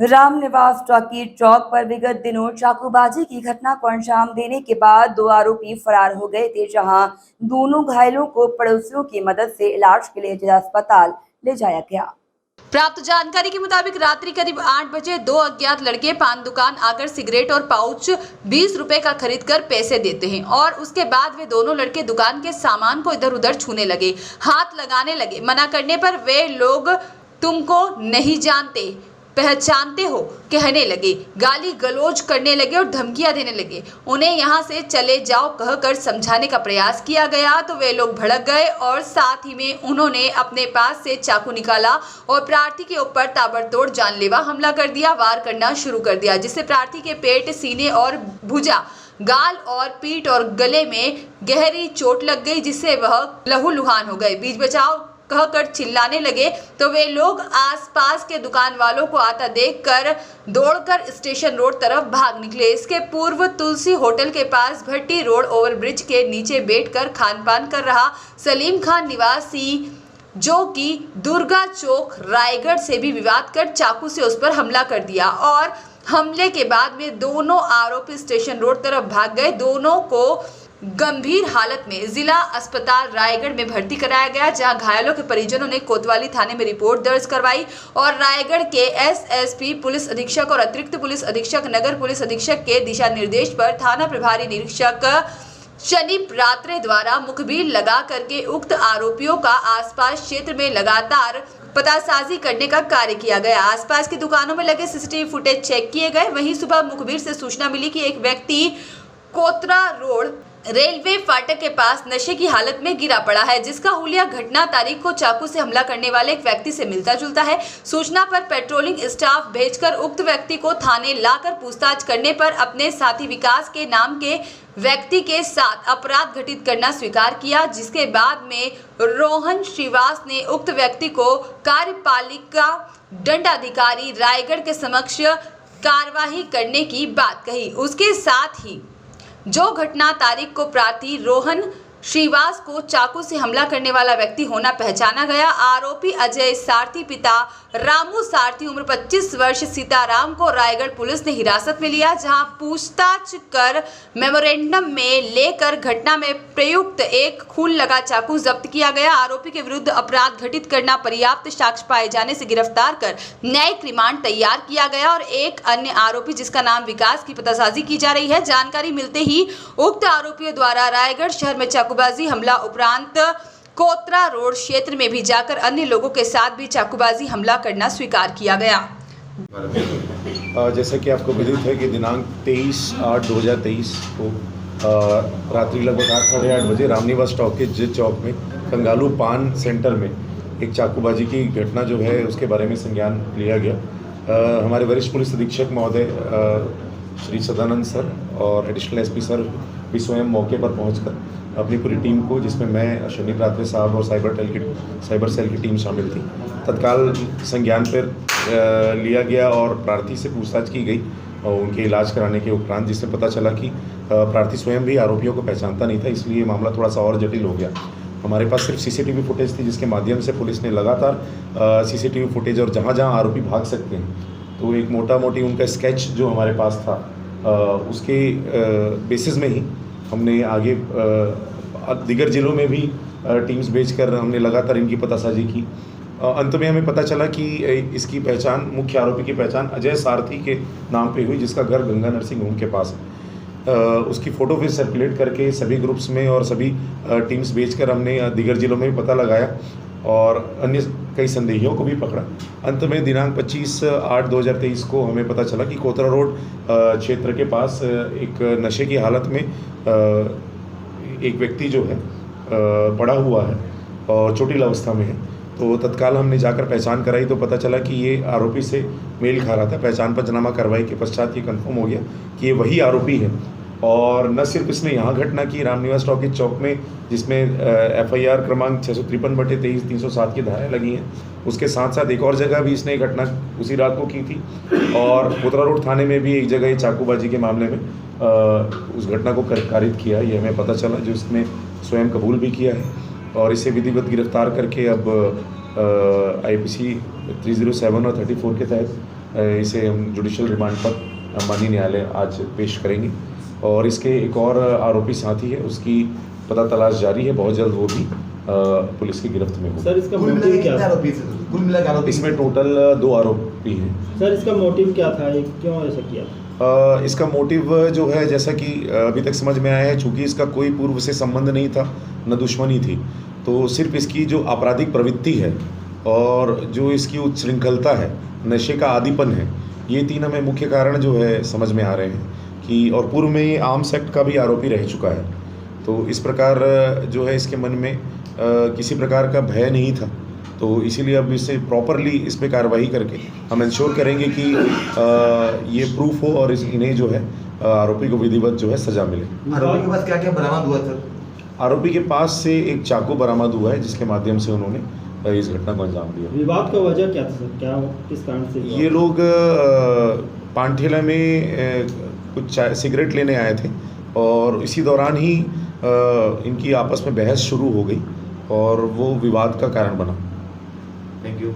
Ramniwas talkie चौक पर विगत दिनों चाकूबाजी की घटना को अंजाम देने के बाद दो आरोपी फरार हो गए थे, जहां दोनों घायलों को पड़ोसियों की मदद से इलाज के लिए जिला अस्पताल ले जाया गया। प्राप्त जानकारी के मुताबिक रात्रि करीब 8 बजे दो अज्ञात लड़के पान दुकान आकर सिगरेट और पाउच 20 रुपए का खरीद कर पैसे देते हैं और उसके बाद वे दोनों लड़के दुकान के सामान को इधर उधर छूने लगे, हाथ लगाने लगे। मना करने पर वे लोग तुमको नहीं जानते पहचानते हो कहने लगे, गाली गलौज करने लगे और धमकियां देने लगे। उन्हें यहाँ से चले जाओ कहकर समझाने का प्रयास किया गया तो वे लोग भड़क गए और साथ ही में उन्होंने अपने पास से चाकू निकाला और प्रार्थी के ऊपर ताबड़तोड़ जानलेवा हमला कर दिया, वार करना शुरू कर दिया, जिससे प्रार्थी के पेट, सीने और भुजा, गाल और पीठ और गले में गहरी चोट लग गई, जिससे वह लहूलुहान हो गए। बीच बचाव कहकर चिल्लाने लगे तो वे लोग आसपास के दुकान वालों को आता देखकर दौड़कर स्टेशन रोड तरफ भाग निकले। इसके पूर्व तुलसी होटल के पास भट्टी रोड ओवरब्रिज के नीचे बैठकर खान पान कर रहा सलीम खान निवासी, जो कि दुर्गा चौक रायगढ़ से भी विवाद कर चाकू से उस पर हमला कर दिया और हमले के बाद में दोनों आरोपी स्टेशन रोड तरफ भाग गए। दोनों को गंभीर हालत में जिला अस्पताल रायगढ़ में भर्ती कराया गया, जहां घायलों के परिजनों ने कोतवाली थाने में रिपोर्ट दर्ज करवाई और रायगढ़ के एसएसपी पुलिस अधीक्षक और अतिरिक्त पुलिस अधीक्षक, नगर पुलिस अधीक्षक के दिशा निर्देश पर थाना प्रभारी निरीक्षक शनि रात्रे द्वारा मुखबिर लगा करके उक्त आरोपियों का आसपास क्षेत्र में लगातार पतासाजी करने का कार्य किया गया। आसपास की दुकानों में लगे सीसीटीवी फुटेज चेक किए गए। वहीं सुबह मुखबिर से सूचना मिली कि एक व्यक्ति कोतरा रोड रेलवे फाटक के पास नशे की हालत में गिरा पड़ा है, जिसका हुलिया घटना तारीख को चाकू से हमला करने वाले एक व्यक्ति से मिलता जुलता है। सूचना पर पेट्रोलिंग स्टाफ भेजकर उक्त व्यक्ति को थाने लाकर पूछताछ करने पर अपने साथी विकास के नाम के व्यक्ति के साथ अपराध घटित करना स्वीकार किया, जिसके बाद में रोहन श्रीवास ने उक्त व्यक्ति को कार्यपालिका दंडाधिकारी रायगढ़ के समक्ष कार्यवाही करने की बात कही। उसके साथ ही जो घटना तारीख को प्रार्थी रोहन श्रीवास को चाकू से हमला करने वाला व्यक्ति होना पहचाना गया। आरोपी अजय सारथी पिता रामू सारथी उम्र 25 वर्ष सीताराम को रायगढ़ पुलिस ने हिरासत में लिया, जहां पूछताछ कर मेमोरेंडम में लेकर घटना में प्रयुक्त एक खून लगा चाकू जब्त किया गया। आरोपी के विरुद्ध अपराध घटित करना पर्याप्त साक्ष्य पाए जाने से गिरफ्तार कर न्यायिक रिमांड तैयार किया गया और एक अन्य आरोपी जिसका नाम विकास की पतासाजी की जा रही है। जानकारी मिलते ही उक्त आरोपियों द्वारा रायगढ़ शहर में चाकूबाजी हमला उपरांत कोतरा रोड क्षेत्र में भी जाकर अन्य लोगों के साथ भी चाकूबाजी हमला करना स्वीकार किया गया। जैसा कि आपको विदित है कि दिनांक 23/8/2023 को रात्रि लगभग 8 साढ़े 8 बजे रामनिवास टॉक के जिस चौक में कंगालू पान सेंटर में एक चाकूबाजी की घटना जो है उसके बारे में संज्ञान लिया गया। हमारे वरिष्ठ पुलिस अधीक्षक महोदय श्री सदानंद सर और एडिशनल एसपी सर भी स्वयं मौके पर पहुंचकर अपनी पूरी टीम को, जिसमें मैं, शनि रात्रे साहब और साइबर सेल की टीम शामिल थी, तत्काल संज्ञान पर लिया गया और प्रार्थी से पूछताछ की गई और उनके इलाज कराने के उपरांत जिससे पता चला कि प्रार्थी स्वयं भी आरोपियों को पहचानता नहीं था, इसलिए मामला थोड़ा सा और जटिल हो गया। हमारे पास सिर्फ सीसीटीवी फुटेज थी, जिसके माध्यम से पुलिस ने लगातार सीसीटीवी फुटेज और जहाँ जहाँ आरोपी भाग सकते हैं तो एक मोटा मोटी उनका स्केच जो हमारे पास था उसके बेसिस में ही हमने आगे दीगर जिलों में भी टीम्स भेजकर हमने लगातार इनकी पतासाजी की। अंत में हमें पता चला कि इसकी पहचान, मुख्य आरोपी की पहचान अजय सारथी के नाम पे हुई, जिसका घर गंगा नरसिंह होम के पास है। उसकी फ़ोटो फिर सर्कुलेट करके सभी ग्रुप्स में और सभी टीम्स भेजकर हमने दीगर जिलों में भी पता लगाया और अन्य कई संदेहियों को भी पकड़ा। अंत में दिनांक 25/8/2023 को हमें पता चला कि कोतरा रोड क्षेत्र के पास एक नशे की हालत में एक व्यक्ति जो है पड़ा हुआ है और चोटिल अवस्था में है। तो तत्काल हमने जाकर पहचान कराई तो पता चला कि ये आरोपी से मेल खा रहा था। पहचान पंचनामा कार्रवाई के पश्चात ये कंफर्म हो गया कि ये वही आरोपी है। और न सिर्फ इसने यहाँ घटना की रामनिवास टॉकी चौक में, जिसमें FIR क्रमांक 653/23 307 की धाराएँ लगी हैं, उसके साथ साथ एक और जगह भी इसने घटना उसी रात को की थी और कोतरा रोड थाने में भी एक जगह चाकूबाजी के मामले में उस घटना को कारित किया, ये हमें पता चला, जो इसने स्वयं कबूल भी किया है और इसे विधिवत गिरफ्तार करके अब IPC 307 और 34 के तहत इसे हम जुडिशियल रिमांड पर माननीय न्यायालय आज पेश करेंगे। और इसके एक और आरोपी साथी है, उसकी पता तलाश जारी है, बहुत जल्द वो भी पुलिस की गिरफ्त में होगा। सर इसका मोटिव क्या था? कुल मिला के आरोपी इसमें टोटल 2 आरोपी हैं। सर इसका मोटिव क्या था, ये क्यों ऐसा किया? इसका मोटिव जो है, जैसा कि अभी तक समझ में आया है, चूँकि इसका कोई पूर्व से संबंध नहीं था, न दुश्मनी थी, तो सिर्फ इसकी जो आपराधिक प्रवृत्ति है और जो इसकी उच्छृंखलता है, नशे का आदीपन है, ये 3 हमें मुख्य कारण जो है समझ में आ रहे हैं कि, और पूर्व में ये आर्म्स एक्ट का भी आरोपी रह चुका है। तो इस प्रकार जो है इसके मन में किसी प्रकार का भय नहीं था, तो इसीलिए अब इसे प्रॉपरली इस पर कार्रवाई करके हम इंश्योर करेंगे कि ये प्रूफ हो और इन्हें जो है आरोपी को विधिवत जो है सज़ा मिले। आरोपी के पास क्या क्या बरामद हुआ सर? आरोपी के पास से एक चाकू बरामद हुआ है, जिसके माध्यम से उन्होंने इस घटना को अंजाम दिया। विवाद का वजह क्या था सर, क्या किस कारण से? ये लोग पानठेला में कुछ सिगरेट लेने आए थे और इसी दौरान ही इनकी आपस में बहस शुरू हो गई और वो विवाद का कारण बना। Thank you.